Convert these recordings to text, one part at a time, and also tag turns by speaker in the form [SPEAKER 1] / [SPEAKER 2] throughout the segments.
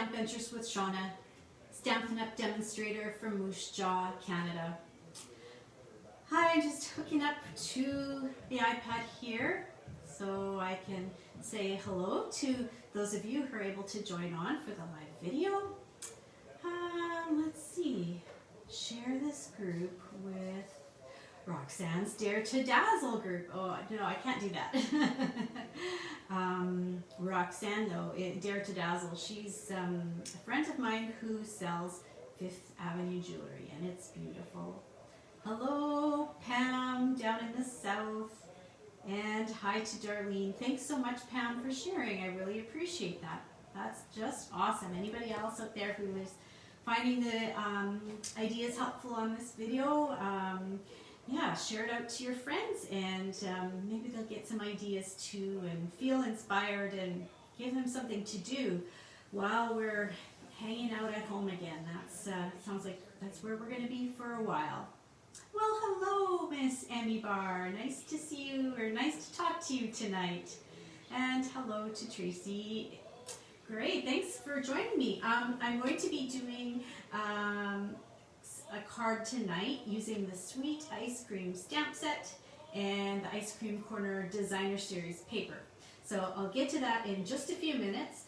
[SPEAKER 1] Stamp Ventures with Shauna, Stampin' Up! Demonstrator from Moose Jaw, Canada. Hi, I'm just hooking up to the iPad here so I can say hello to those of you who are able to join on for the live video. Let's see, share this group with Roxanne's Dare to Dazzle group. Oh, no, I can't do that. Roxanne, though, Dare to Dazzle, she's a friend of mine who sells Fifth Avenue jewelry, and it's beautiful. Hello, Pam, down in the south, and hi to Darlene. Thanks so much, Pam, for sharing. I really appreciate that. That's just awesome. Anybody else out there who is finding the ideas helpful on this video, yeah, share it out to your friends, and maybe they'll get some ideas too and feel inspired and give them something to do while we're hanging out at home again. That's sounds like that's where we're going to be for a while. Well, hello, Miss Emmy Barr. Nice to see you, or nice to talk to you tonight. And hello to Tracy. Great, thanks for joining me. I'm going to be doing a card tonight using the Sweet Ice Cream stamp set and the Ice Cream Corner Designer Series paper. So I'll get to that in just a few minutes.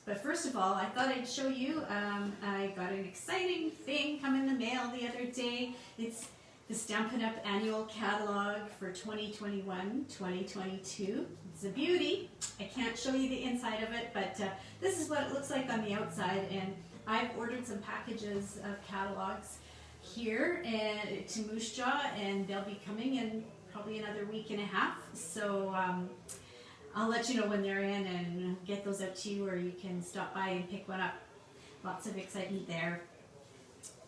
[SPEAKER 1] But first of all, I thought I'd show you, I got an exciting thing come in the mail the other day. It's the Stampin' Up! Annual Catalog for 2021-2022. It's a beauty. I can't show you the inside of it, but this is what it looks like on the outside, and I've ordered some packages of catalogs here and to Moose Jaw, and they'll be coming in probably another week and a half. So I'll let you know when they're in and get those out to you, or you can stop by and pick one up. Lots of excitement there.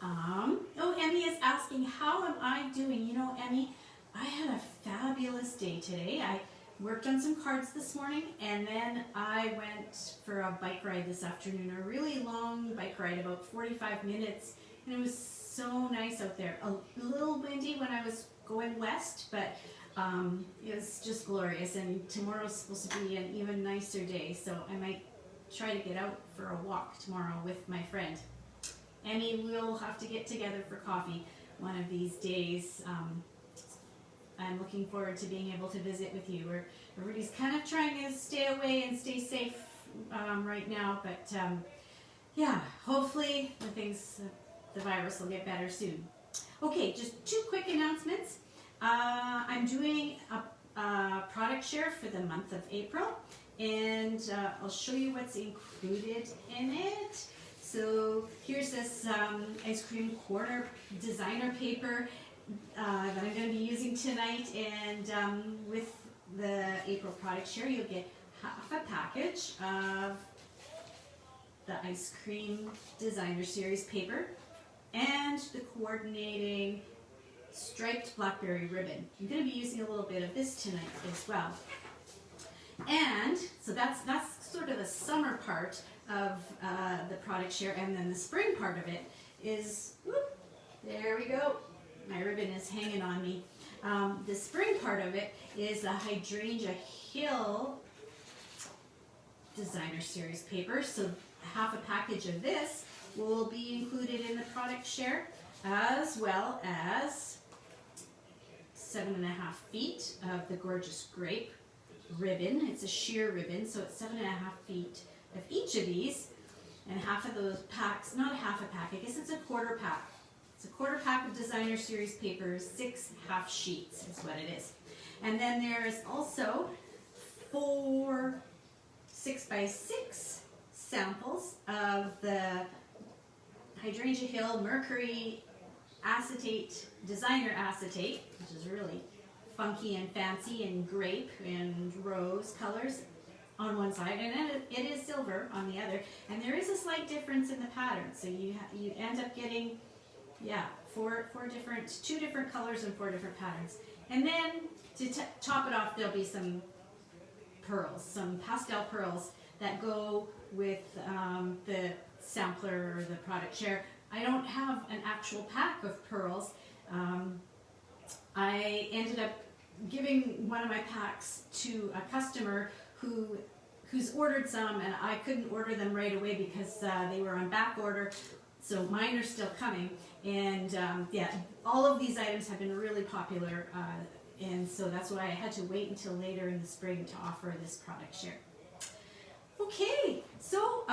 [SPEAKER 1] Oh, Emmy is asking, how am I doing? You know, Emmy, I had a fabulous day today. I worked on some cards this morning, and then I went for a bike ride this afternoon, a really long bike ride, about 45 minutes, and it was so nice out there. A little windy when I was going west, but it was just glorious, and tomorrow's supposed to be an even nicer day, so I might try to get out for a walk tomorrow with my friend. Emmy, we'll have to get together for coffee one of these days. I'm looking forward to being able to visit with you. Everybody's kind of trying to stay away and stay safe right now, but yeah, hopefully the virus will get better soon. Okay, just two quick announcements. I'm doing a product share for the month of April, and I'll show you what's included in it. So here's this Ice Cream Corner designer paper that I'm going to be using tonight, and with the April product share, you'll get half a package of the Ice Cream Designer Series paper and the coordinating striped blackberry ribbon. I'm going to be using a little bit of this tonight as well. And so that's sort of the summer part of the product share, and then the spring part of it is, whoop, there we go. My ribbon is hanging on me. The spring part of it is the Hydrangea Hill Designer Series paper. So half a package of this will be included in the product share, as well as 7.5 feet of the Gorgeous Grape ribbon. It's a sheer ribbon, so it's 7.5 feet of each of these, and half of those packs, not half a pack, I guess it's a quarter pack. It's a quarter pack of Designer Series papers, 6 half sheets is what it is. And then there's also 4 6x6 samples of the Hydrangea Hill Mercury Acetate, Designer Acetate, which is really funky and fancy, and grape and rose colors on one side, and it is silver on the other, and there is a slight difference in the pattern, so you end up getting, yeah, two different colors and 4 different patterns. And then to top it off, there'll be some pearls, some pastel pearls that go with the sampler or the product share. I don't have an actual pack of pearls. I ended up giving one of my packs to a customer who who's ordered some, and I couldn't order them right away because they were on back order. So mine are still coming, and yeah, all of these items have been really popular, and so that's why I had to wait until later in the spring to offer this product share. Okay, so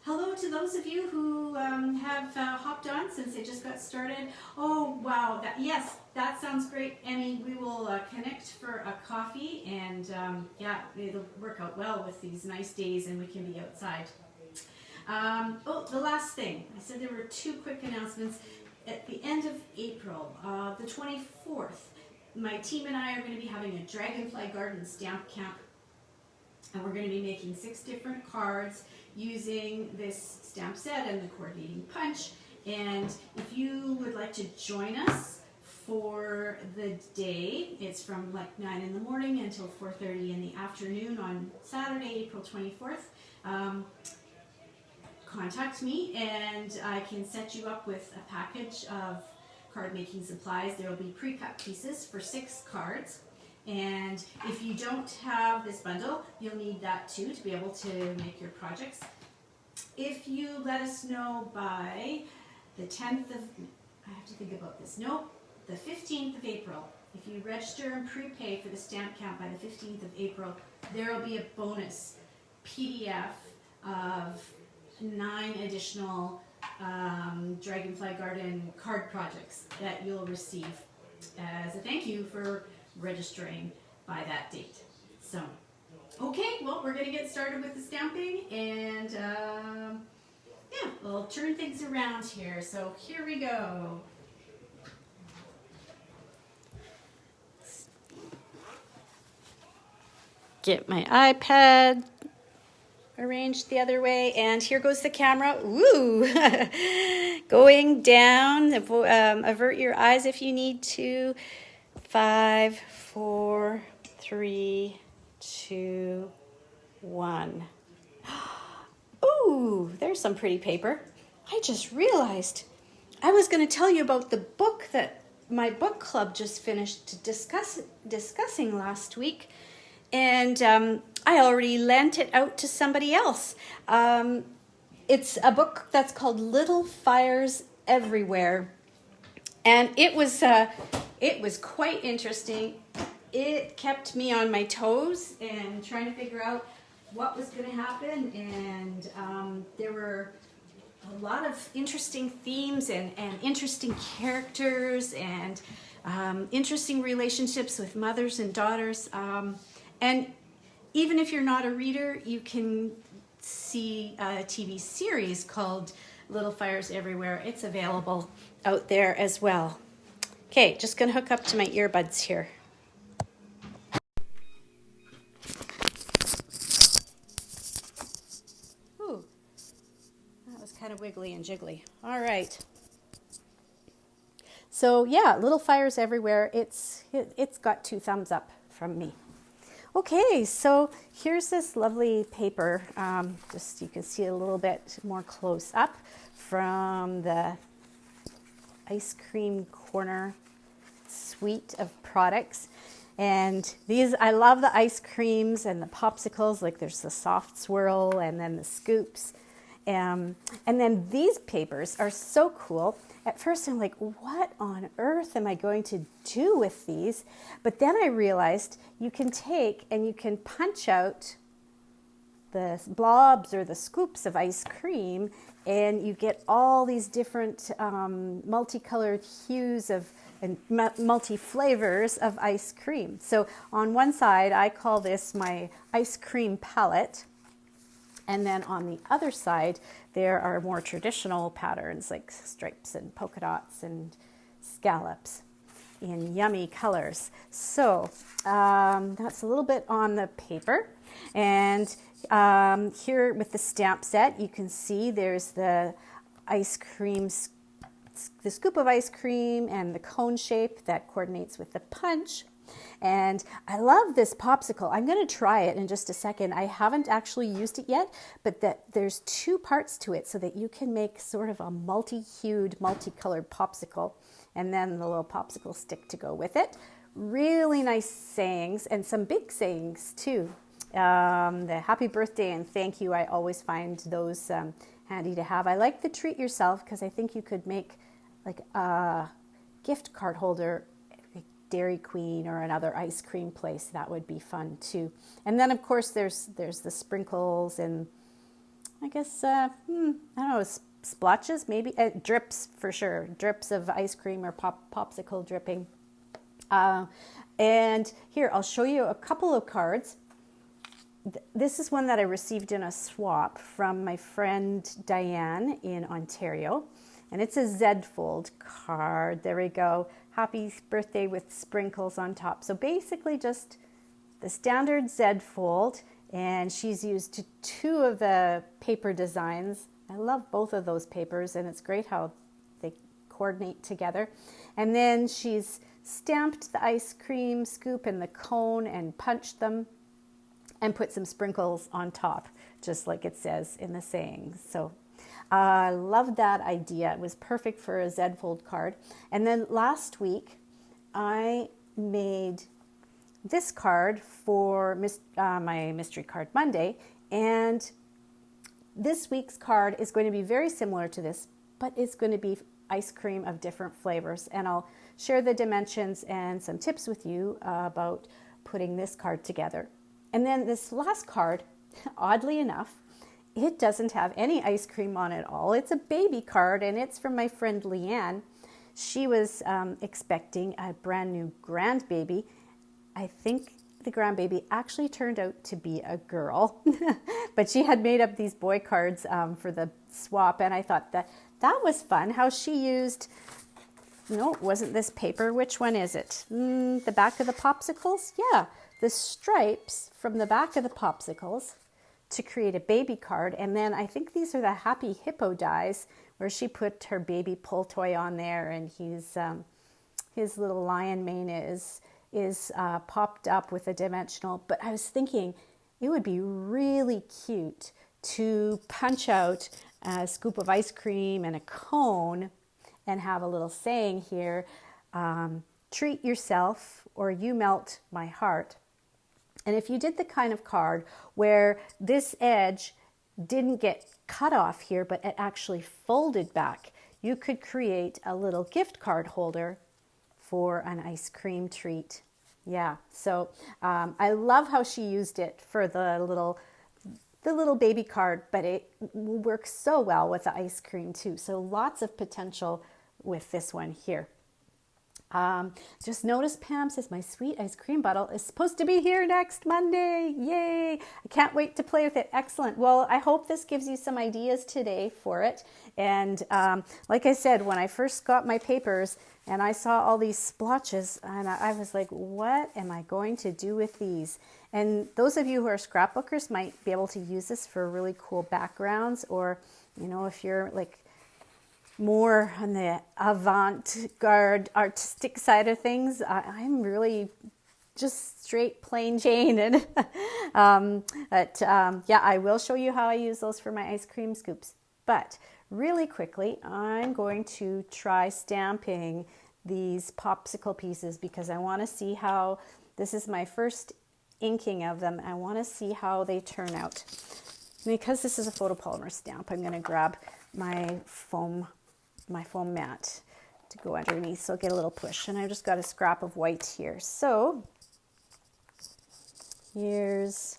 [SPEAKER 1] hello to those of you who have hopped on since it just got started. Oh wow, yes, that sounds great, Emmy. We will connect for a coffee, and yeah, it'll work out well with these nice days, and we can be outside. Oh, the last thing, I said there were 2 quick announcements. At the end of April, the 24th, my team and I are going to be having a Dragonfly Garden stamp camp. And we're going to be making 6 different cards using this stamp set and the coordinating punch. And if you would like to join us for the day, it's from like 9 in the morning until 4:30 in the afternoon on Saturday, April 24th. Contact me and I can set you up with a package of card making supplies. There will be pre-cut pieces for 6 cards. And if you don't have this bundle, you'll need that too to be able to make your projects. If you let us know by the 10th of, I have to think about this, no, the 15th of April, if you register and prepay for the stamp count by the 15th of April, there will be a bonus PDF of 9 additional Dragonfly Garden card projects that you'll receive as a thank you for registering by that date. So, okay, well, we're going to get started with the stamping, and yeah, we'll turn things around here. So here we go. Get my iPad arranged the other way, and here goes the camera. Ooh, going down. Avert your eyes if you need to. 5, 4, 3, 2, 1. Ooh, there's some pretty paper. I just realized I was going to tell you about the book that my book club just finished discussing last week, and I already lent it out to somebody else. It's a book that's called Little Fires Everywhere, and it was quite interesting. It kept me on my toes and trying to figure out what was going to happen, and there were a lot of interesting themes and interesting characters and interesting relationships with mothers and daughters. And even if you're not a reader, you can see a TV series called Little Fires Everywhere. It's available out there as well. Okay, just going to hook up to my earbuds here. Ooh, that was kind of wiggly and jiggly. All right. So yeah, Little Fires Everywhere. It's got 2 thumbs up from me. Okay, so here's this lovely paper. Just you can see a little bit more close up from the Ice Cream Corner suite of products. And these, I love the ice creams and the popsicles, like there's the soft swirl and then the scoops. And then these papers are so cool. At first I'm like, what on earth am I going to do with these? But then I realized you can take and you can punch out the blobs or the scoops of ice cream, and you get all these different multicolored hues and multi-flavors of ice cream. So on one side, I call this my ice cream palette. And then on the other side, there are more traditional patterns like stripes and polka dots and scallops in yummy colors. So that's a little bit on the paper. And here with the stamp set, you can see there's the ice cream, the scoop of ice cream and the cone shape that coordinates with the punch. And I love this popsicle. I'm going to try it in just a second. I haven't actually used it yet, but there's 2 parts to it so that you can make sort of a multi-hued, multicolored popsicle, and then the little popsicle stick to go with it. Really nice sayings and some big sayings too.
[SPEAKER 2] The happy birthday and thank you, I always find those handy to have. I like the treat yourself because I think you could make like a gift card holder, like Dairy Queen or another ice cream place. That would be fun too. And then of course there's the sprinkles and I guess I don't know, splotches maybe, drips for sure, drips of ice cream or popsicle dripping. And here I'll show you a couple of cards. This is one that I received in a swap from my friend Diane in Ontario. And it's a Z fold card. There we go. Happy birthday with sprinkles on top. So basically just the standard Z fold. And she's used two of the paper designs. I love both of those papers and it's great how they coordinate together. And then she's stamped the ice cream scoop and the cone and punched them and put some sprinkles on top, just like it says in the saying. So I love that idea. It was perfect for a Z fold card. And then last week, I made this card for my Mystery Card Monday. And this week's card is going to be very similar to this, but it's going to be ice cream of different flavors. And I'll share the dimensions and some tips with you about putting this card together. And then this last card, oddly enough, it doesn't have any ice cream on it at all. It's a baby card and it's from my friend Leanne. She was expecting a brand new grandbaby. I think the grandbaby actually turned out to be a girl, but she had made up these boy cards for the swap. And I thought that was fun how she used, no, it wasn't this paper. Which one is it? The back of the popsicles? Yeah. The stripes from the back of the popsicles to create a baby card. And then I think these are the Happy Hippo dies where she put her baby pull toy on there and his little lion mane is popped up with a dimensional. But I was thinking it would be really cute to punch out a scoop of ice cream and a cone and have a little saying here, treat yourself or you melt my heart. And if you did the kind of card where this edge didn't get cut off here, but it actually folded back, you could create a little gift card holder for an ice cream treat. Yeah, so I love how she used it for the little baby card, but it works so well with the ice cream too. So lots of potential with this one here. Just noticed Pam says my sweet ice cream bottle is supposed to be here next Monday. Yay! I can't wait to play with it. Excellent. Well, I hope this gives you some ideas today for it. And like I said, when I first got my papers and I saw all these splotches, and I was like, what am I going to do with these? And those of you who are scrapbookers might be able to use this for really cool backgrounds, or, you know, if you're like more on the avant-garde artistic side of things, I'm really just straight plain Jane. And yeah, I will show you how I use those for my ice cream scoops. But really quickly, I'm going to try stamping these popsicle pieces because I want to see how, this is my first inking of them. I want to see how they turn out. Because this is a photopolymer stamp, I'm going to grab my foam mat to go underneath, so I'll get a little push. And I just got a scrap of white here. So here's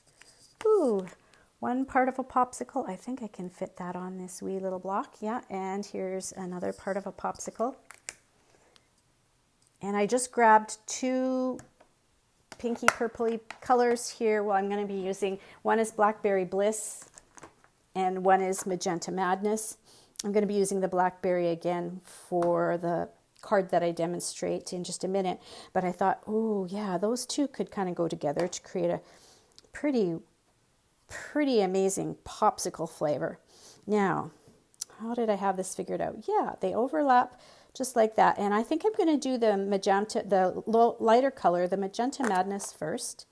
[SPEAKER 2] one part of a popsicle. I think I can fit that on this wee little block. Yeah, and here's another part of a popsicle. And I just grabbed two pinky purpley colors here. Well, I'm going to be using, one is Blackberry Bliss and one is Magenta Madness. I'm going to be using the Blackberry again for the card that I demonstrate in just a minute. But I thought, oh yeah, those two could kind of go together to create a pretty amazing popsicle flavor. Now, how did I have this figured out? Yeah, they overlap just like that. And I think I'm going to do the magenta, the lighter color, the Magenta Madness first.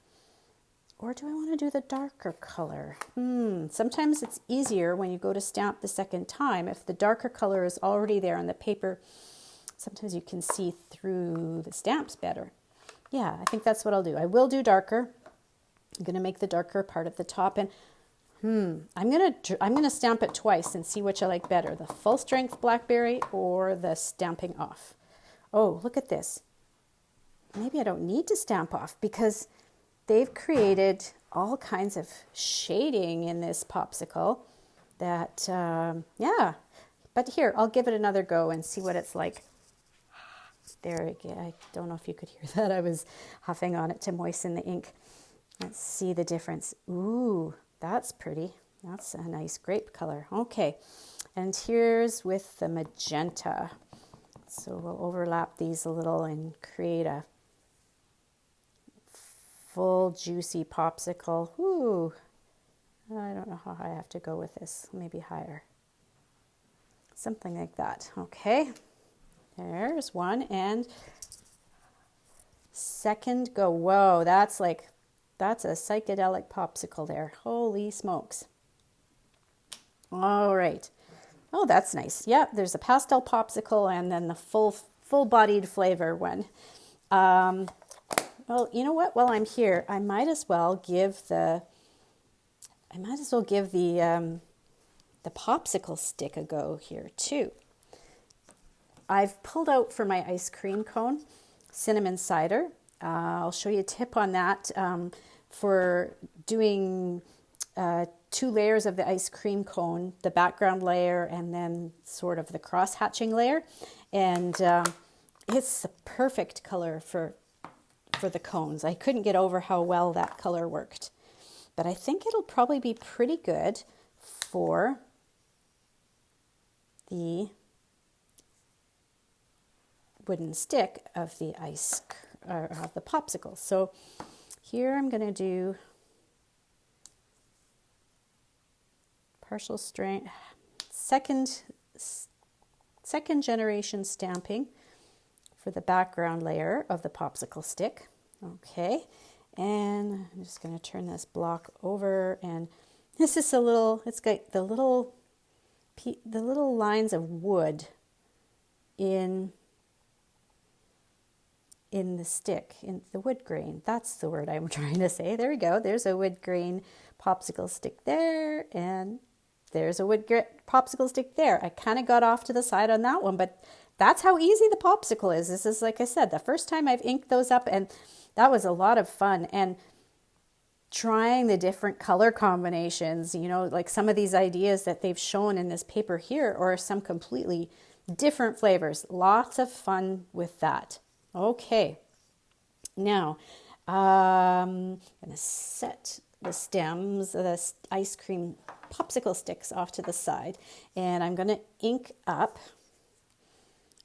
[SPEAKER 2] Or do I want to do the darker color? Sometimes it's easier when you go to stamp the second time. If the darker color is already there on the paper, sometimes you can see through the stamps better. Yeah, I think that's what I'll do. I will do darker. I'm going to make the darker part at the top, and I'm gonna stamp it twice and see which I like better, the full strength blackberry or the stamping off. Oh, look at this. Maybe I don't need to stamp off because they've created all kinds of shading in this popsicle that, yeah. But here, I'll give it another go and see what it's like. There again, I don't know if you could hear that. I was huffing on it to moisten the ink. Let's see the difference. Ooh, that's pretty. That's a nice grape color. Okay, and here's with the magenta. So we'll overlap these a little and create a full juicy popsicle. Ooh, I don't know how high I have to go with this. Maybe higher. Something like that. Okay, there's one, and second go. Whoa, that's a psychedelic popsicle there. Holy smokes. All right. Oh, that's nice. Yeah, there's a pastel popsicle and then the full-bodied flavor one. Well, you know what? While I'm here, I might as well give the popsicle stick a go here too. I've pulled out for my ice cream cone cinnamon cider. I'll show you a tip on that for doing 2 layers of the ice cream cone, the background layer and then sort of the cross hatching layer. And it's the perfect color for the cones. I couldn't get over how well that color worked. But I think it'll probably be pretty good for the wooden stick of the of the popsicle. So here I'm going to do partial strength, second generation stamping for the background layer of the popsicle stick. Okay, and I'm just going to turn this block over, and this is it's got the little lines of wood in the stick, in the wood grain. That's the word I'm trying to say. There we go. There's a wood grain popsicle stick there, and there's a wood popsicle stick there. I kind of got off to the side on that one, but that's how easy the popsicle is. This is, like I said, the first time I've inked those up, and that was a lot of fun. And trying the different color combinations, like some of these ideas that they've shown in this paper here, or some completely different flavors. Lots of fun with that. Okay, now I'm going to set the stems of the ice cream popsicle sticks off to the side, and I'm going to ink up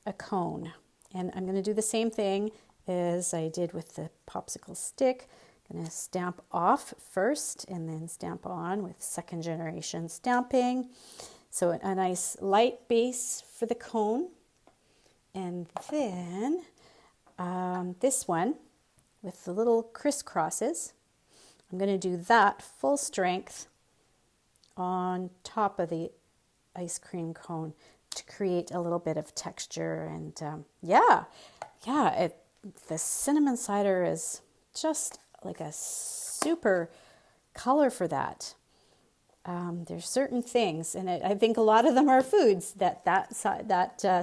[SPEAKER 2] a cone. And I'm going to do the same thing as I did with the popsicle stick. I'm going to stamp off first and then stamp on with second generation stamping. So a nice light base for the cone. And then this one with the little crisscrosses, I'm going to do that full strength on top of the ice cream cone to create a little bit of texture. And the cinnamon cider is just like a super color for that. There's certain things, and I think a lot of them are foods that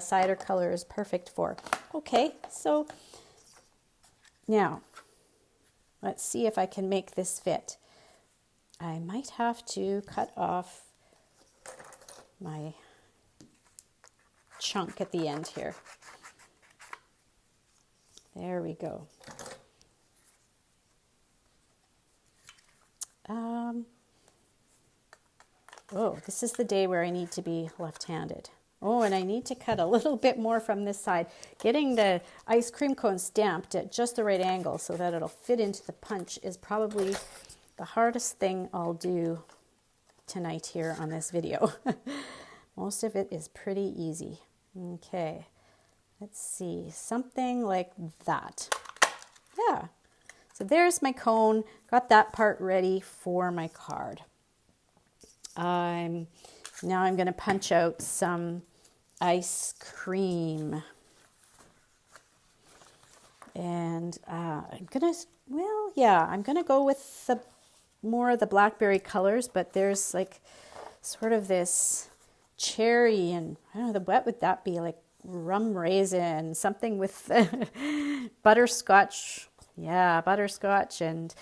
[SPEAKER 2] cider color is perfect for. Okay, so now let's see if I can make this fit. I might have to cut off my chunk at the end here. There we go. Oh, this is the day where I need to be left-handed. Oh, and I need to cut a little bit more from this side. Getting the ice cream cone stamped at just the right angle so that it'll fit into the punch is probably the hardest thing I'll do tonight here on this video. Most of it is pretty easy. Okay, let's see, something like that. Yeah, so there's my cone. Got that part ready for my card. Now I'm going to punch out some ice cream. And I'm going to go with the more of the blackberry colors, but there's like sort of this cherry and I don't know, what would that be? Like rum raisin, something with butterscotch. Yeah, butterscotch, and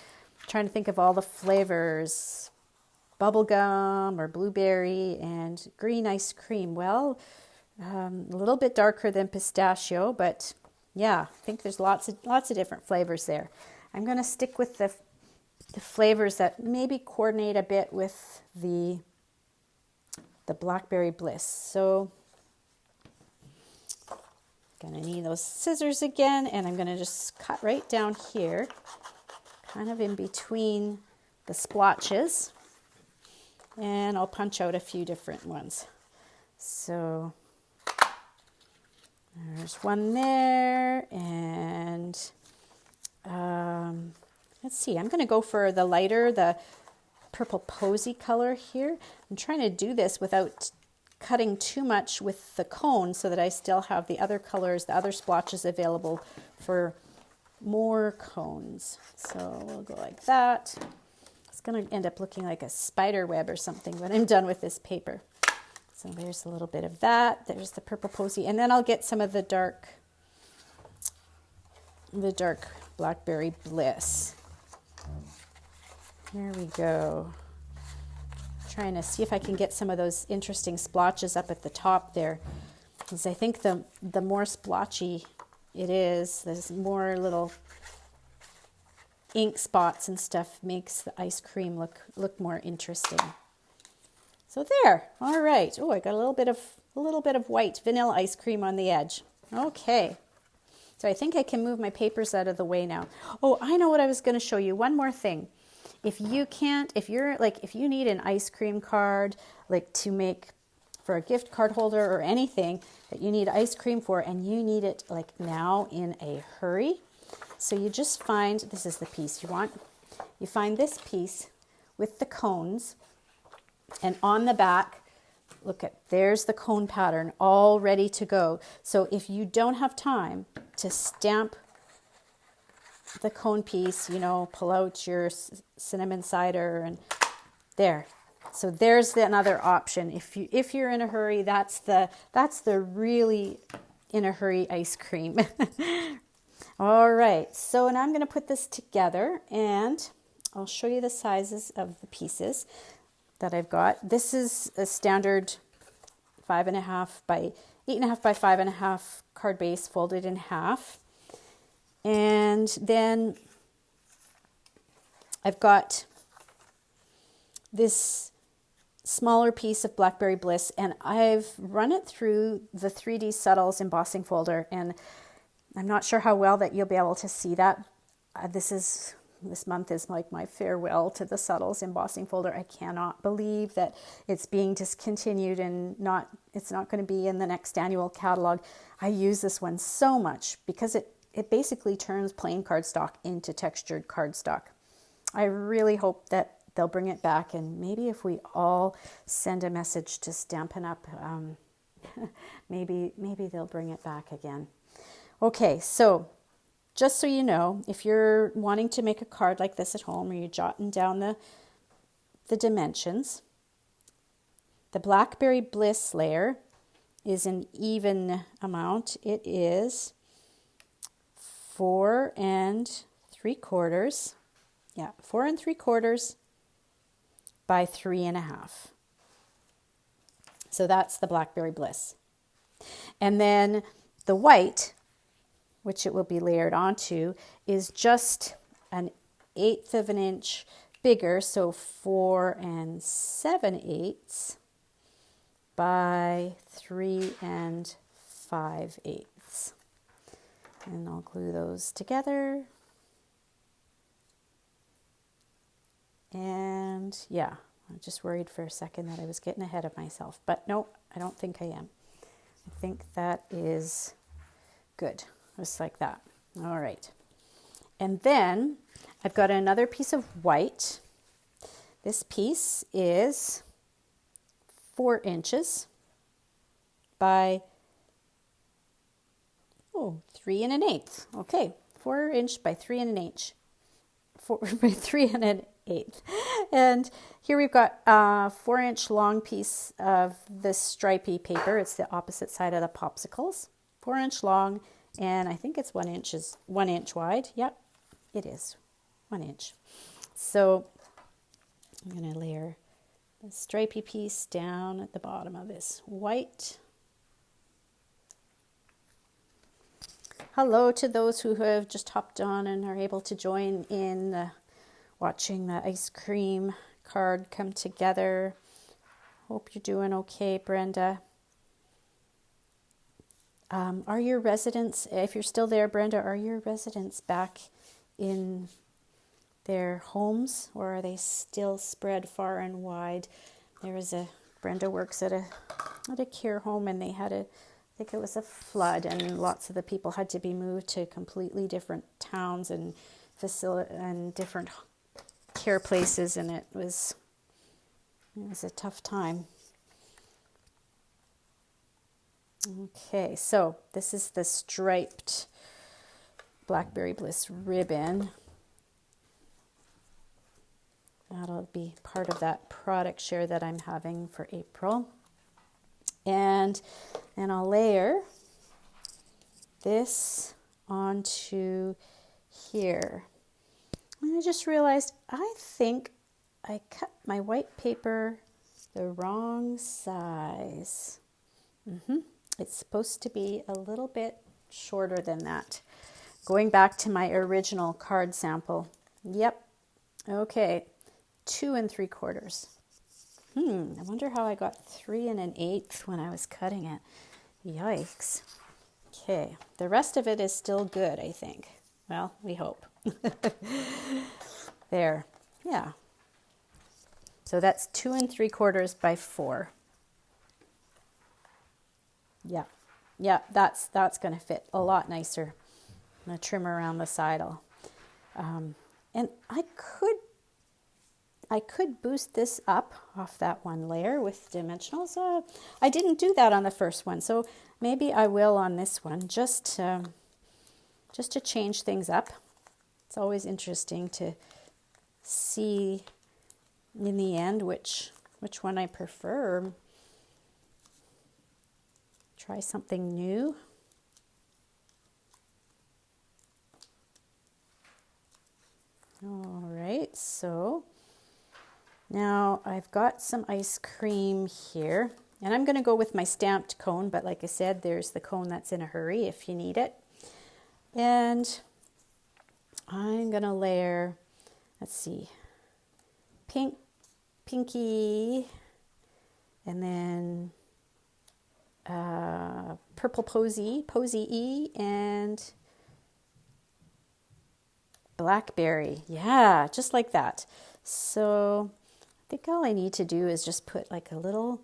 [SPEAKER 2] trying to think of all the flavors. Bubblegum or blueberry and green ice cream. Well, a little bit darker than pistachio, but yeah, I think there's lots of different flavors there. I'm going to stick with the flavors that maybe coordinate a bit with the Blackberry Bliss. So going to need those scissors again, and I'm going to just cut right down here, kind of in between the splotches, and I'll punch out a few different ones. So there's one there, and let's see, I'm going to go for the lighter, the purple posy color here. I'm trying to do this without cutting too much with the cone so that I still have the other colors, the other splotches available for more cones. So we'll go like that. It's going to end up looking like a spider web or something when I'm done with this paper. So there's a little bit of that. There's the purple posy, and then I'll get some of the dark Blackberry Bliss. There we go. Trying to see if I can get some of those interesting splotches up at the top there, because I think the more splotchy it is, there's more little ink spots and stuff, makes the ice cream look more interesting. So there. All right. Oh, I got a little bit of white vanilla ice cream on the edge. Okay. So I think I can move my papers out of the way now. Oh, I know what I was going to show you. One more thing. If you need an ice cream card, like to make for a gift card holder or anything that you need ice cream for, and you need it like now in a hurry. So you just find, this is the piece you want. You find this piece with the cones, and on the back, there's the cone pattern all ready to go. So if you don't have time to stamp the cone piece, pull out your cinnamon cider and there. So there's another option. If you're in a hurry, that's the really in a hurry ice cream. All right. So now I'm going to put this together, and I'll show you the sizes of the pieces that I've got. This is a standard 5.5 by 8.5 by 5.5 card base folded in half. And then I've got this smaller piece of Blackberry Bliss, and I've run it through the 3D Subtles embossing folder, and I'm not sure how well that you'll be able to see that. This month is like my farewell to the Subtles embossing folder. I cannot believe that it's being discontinued and it's not going to be in the next annual catalog. I use this one so much because it basically turns plain cardstock into textured cardstock. I really hope that they'll bring it back, and maybe if we all send a message to Stampin' Up, maybe they'll bring it back again. Okay, so just so you know, if you're wanting to make a card like this at home, or you're jotting down the dimensions, the Blackberry Bliss layer is an even amount. It is 4 3/4. Yeah, 4 3/4 by 3.5. So that's the Blackberry Bliss. And then the white, which it will be layered onto, is just 1/8 of an inch bigger, so 4 7/8 by 3 5/8. And I'll glue those together. And yeah, I just worried for a second that I was getting ahead of myself, but no, I don't think I am. I think that is good, just like that. All right. And then I've got another piece of white. This piece is 4 inches by 3 1/8. Okay, 4 inch by 3 1/8. 4 by 3 1/8 8th. And here we've got a 4-inch long piece of this stripy paper. It's the opposite side of the popsicles. 4-inch long, and I think it's 1 inch wide. Yep, it is 1 inch. So I'm going to layer the stripy piece down at the bottom of this white. Hello to those who have just hopped on and are able to join in watching the ice cream card come together. Hope you're doing okay, Brenda. Are your residents, if you're still there, Brenda, are your residents back in their homes, or are they still spread far and wide? Brenda works at a care home, and they had I think it was a flood, and lots of the people had to be moved to completely different towns and different care places, and it was a tough time. Okay, so this is the striped Blackberry Bliss ribbon. That'll be part of that product share that I'm having for April. And then I'll layer this onto here. And I just realized I think I cut my white paper the wrong size. It's supposed to be a little bit shorter than that. Going back to my original card sample. Yep. Okay. 2 3/4. I wonder how I got 3 1/8 when I was cutting it. Yikes. Okay. The rest of it is still good, I think. Well, we hope. There. Yeah. So that's 2 3/4 by 4. Yeah, that's going to fit a lot nicer. I'm going to trim around the side. And I could boost this up off that one layer with dimensionals. I didn't do that on the first one, so maybe I will on this one, just to change things up. It's always interesting to see in the end which one I prefer. Try something new. All right, so now I've got some ice cream here, and I'm going to go with my stamped cone, but like I said, there's the cone that's in a hurry if you need it. And I'm going to layer, let's see, pinky, and then purple posy E, and blackberry. Yeah, just like that. So I think all I need to do is just put like a little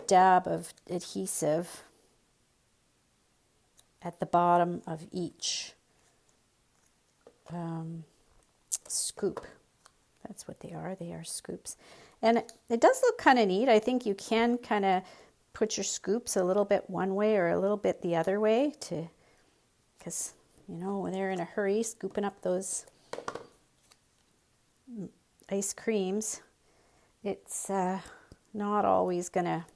[SPEAKER 2] dab of adhesive at the bottom of each scoop. That's what they are. They are scoops. And it does look kind of neat. I think you can kind of put your scoops a little bit one way or a little bit the other way, because when they're in a hurry scooping up those ice creams, it's not always gonna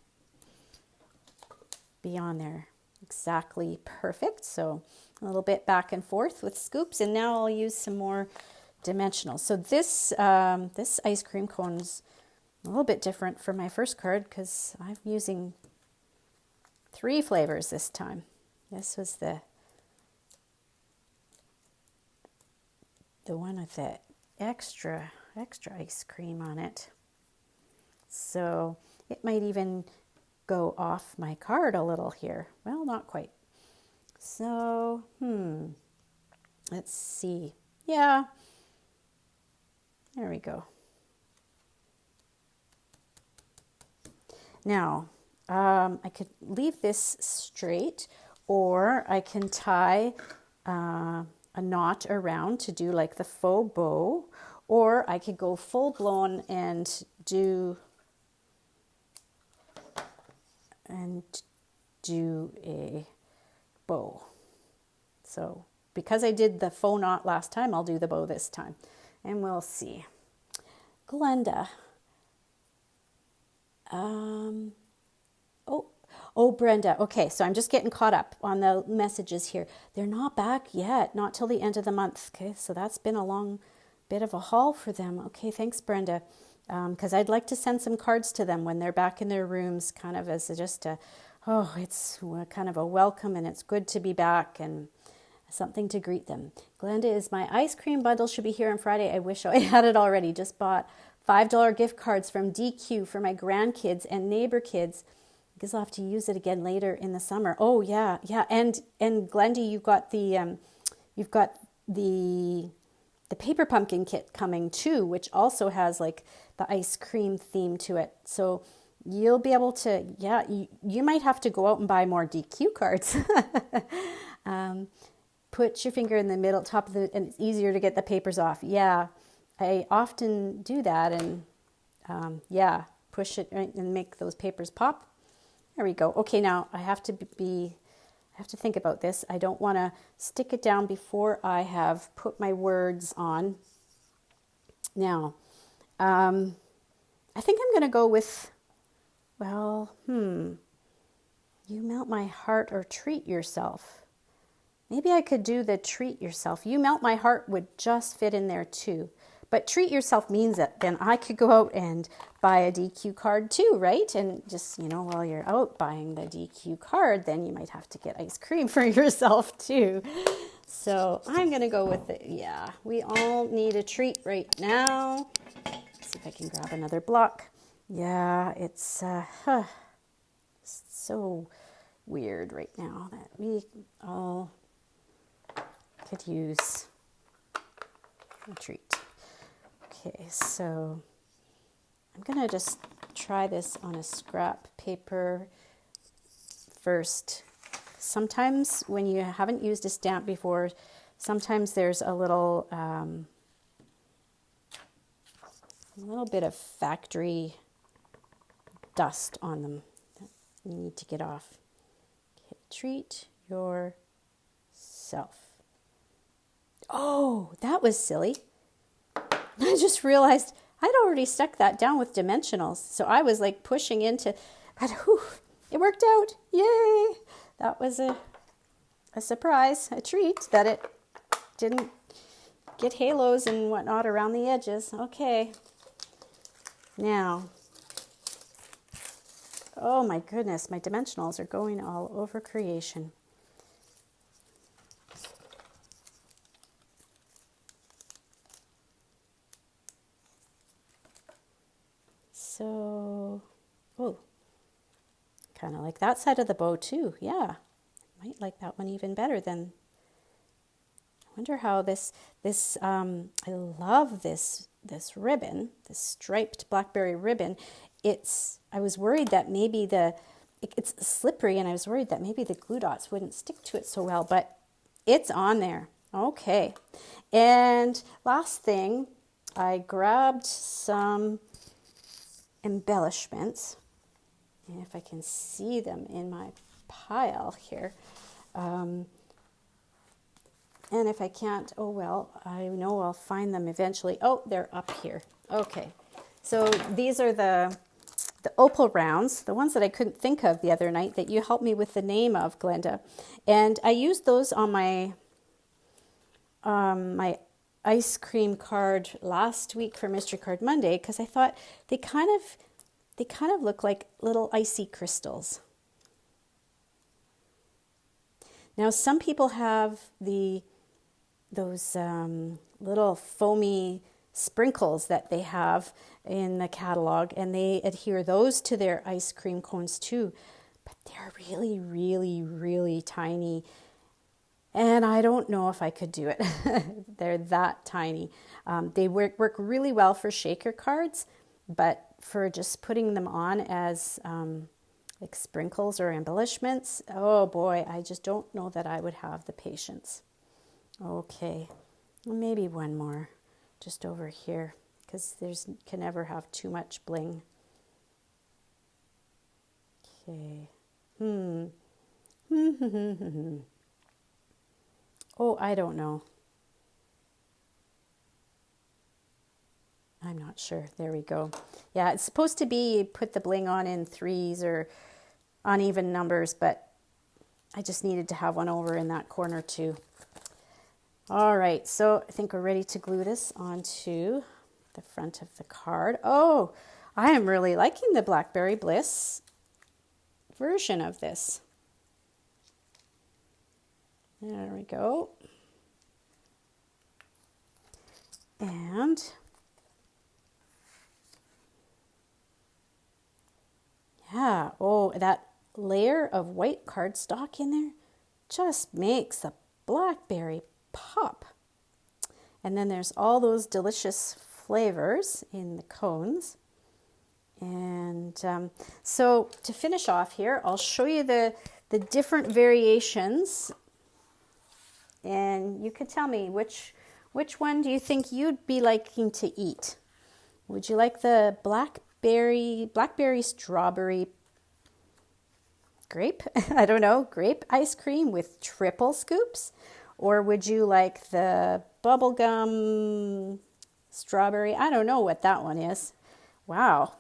[SPEAKER 2] be on there exactly perfect. So a little bit back and forth with scoops, and now I'll use some more dimensional. So this ice cream cone's a little bit different from my first card because I'm using 3 flavors this time. This was the one with the extra ice cream on it. So it might even go off my card a little here. Well, not quite. So, let's see. Yeah, there we go. Now, I could leave this straight, or I can tie a knot around to do like the faux bow, or I could go full blown and do a bow. So because I did the faux knot last time, I'll do the bow this time. and we'll see. Glenda. Oh, Brenda. Okay, so I'm just getting caught up on the messages here. They're not back yet, not till the end of the month. Okay, so that's been a long bit of a haul for them. Okay, thanks, Brenda. Because I'd like to send some cards to them when they're back in their rooms, kind of as just a, oh, it's kind of a welcome, and it's good to be back and something to greet them. Glenda is my ice cream bundle should be here on Friday. I wish I had it already. Just bought $5 gift cards from DQ for my grandkids and neighbor kids. I guess I'll have to use it again later in the summer. Oh yeah, yeah. And Glenda, you've got the paper pumpkin kit coming too, which also has like the ice cream theme to it. So you'll be able to, yeah, you might have to go out and buy more DQ cards. Put your finger in the middle, top of and it's easier to get the papers off. Yeah, I often do that, and yeah, push it right and make those papers pop. There we go. Okay, now I have to think about this. I don't want to stick it down before I have put my words on. Now, I think I'm going to go with, well, you melt my heart or treat yourself. Maybe I could do the treat yourself. You melt my heart would just fit in there too. But treat yourself means that then I could go out and buy a DQ card too, right? And just, while you're out buying the DQ card, then you might have to get ice cream for yourself too. So I'm going to go with it. Yeah, we all need a treat right now. Let's see if I can grab another block. Yeah, it's so weird right now that we all could use a treat. Okay, so I'm going to just try this on a scrap paper first. Sometimes when you haven't used a stamp before, sometimes there's a little bit of factory dust on them that you need to get off. Okay, treat yourself. Oh, that was silly. I just realized I'd already stuck that down with dimensionals. So I was like pushing into, but whew, it worked out. Yay. That was a surprise, a treat that it didn't get halos and whatnot around the edges. Okay. Now, oh my goodness, my dimensionals are going all over creation. So, oh, kind of like that side of the bow too. Yeah, might like that one even better than. I wonder how this I love this ribbon, this striped blackberry ribbon. I was worried that maybe it's slippery, and I was worried that maybe the glue dots wouldn't stick to it so well, but it's on there. Okay, and last thing, I grabbed some embellishments, and if I can see them in my pile here, and if I can't, oh well, I know I'll find them eventually. Oh, they're up here. Okay, so these are the opal rounds, the ones that I couldn't think of the other night that you helped me with the name of, Glenda, and I used those on my my ice cream card last week for Mystery Card Monday, because I thought they kind of look like little icy crystals. Now some people have those little foamy sprinkles that they have in the catalog, and they adhere those to their ice cream cones too, but they're really, really, really tiny. And I don't know if I could do it. They're that tiny. They work really well for shaker cards, but for just putting them on as like sprinkles or embellishments, oh boy, I just don't know that I would have the patience. Okay, maybe one more just over here, because can never have too much bling. Okay. Oh, I don't know. Not sure. There we go. Yeah, it's supposed to be put the bling on in 3s or uneven numbers, but I just needed to have one over in that corner too. All right, so I think we're ready to glue this onto the front of the card. Oh, I am really liking the Blackberry Bliss version of this. There we go. And yeah, oh, that layer of white cardstock in there just makes the blackberry pop. And then there's all those delicious flavors in the cones. And so to finish off here, I'll show you the different variations. And you could tell me which one do you think you'd be liking to eat? Would you like the blackberry strawberry grape? I don't know, grape ice cream with triple scoops? Or would you like the bubblegum strawberry? I don't know what that one is. Wow.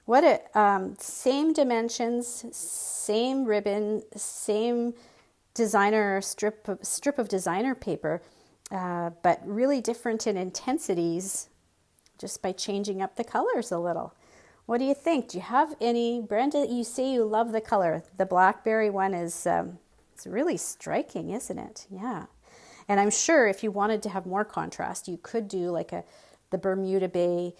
[SPEAKER 2] What a same dimensions, same ribbon, same designer strip of designer paper, but really different in intensities just by changing up the colors a little. What do you think? Do you have any, Brenda, you say you love the color. The blackberry one is it's really striking, isn't it? Yeah. And I'm sure if you wanted to have more contrast, you could do like the Bermuda Bay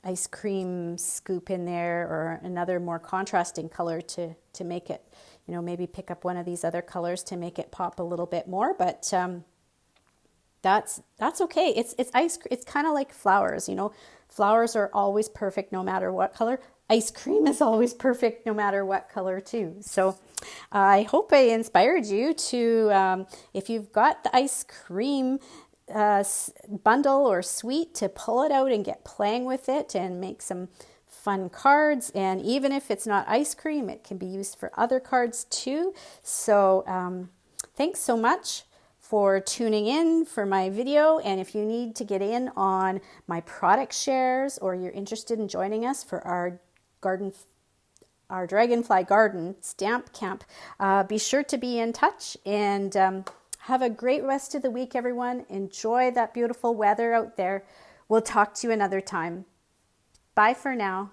[SPEAKER 2] ice cream scoop in there, or another more contrasting color to make it, you know, maybe pick up one of these other colors to make it pop a little bit more. But that's okay. It's ice. It's kind of like flowers, you know. Flowers are always perfect no matter what color. Ice cream is always perfect no matter what color too. So I hope I inspired you to, if you've got the ice cream bundle or suite, to pull it out and get playing with it and make some fun cards. And even if it's not ice cream, it can be used for other cards too. So thanks so much for tuning in for my video. And if you need to get in on my product shares, or you're interested in joining us for our Dragonfly Garden Stamp Camp, be sure to be in touch. And have a great rest of the week, everyone. Enjoy that beautiful weather out there. We'll talk to you another time. Bye for now.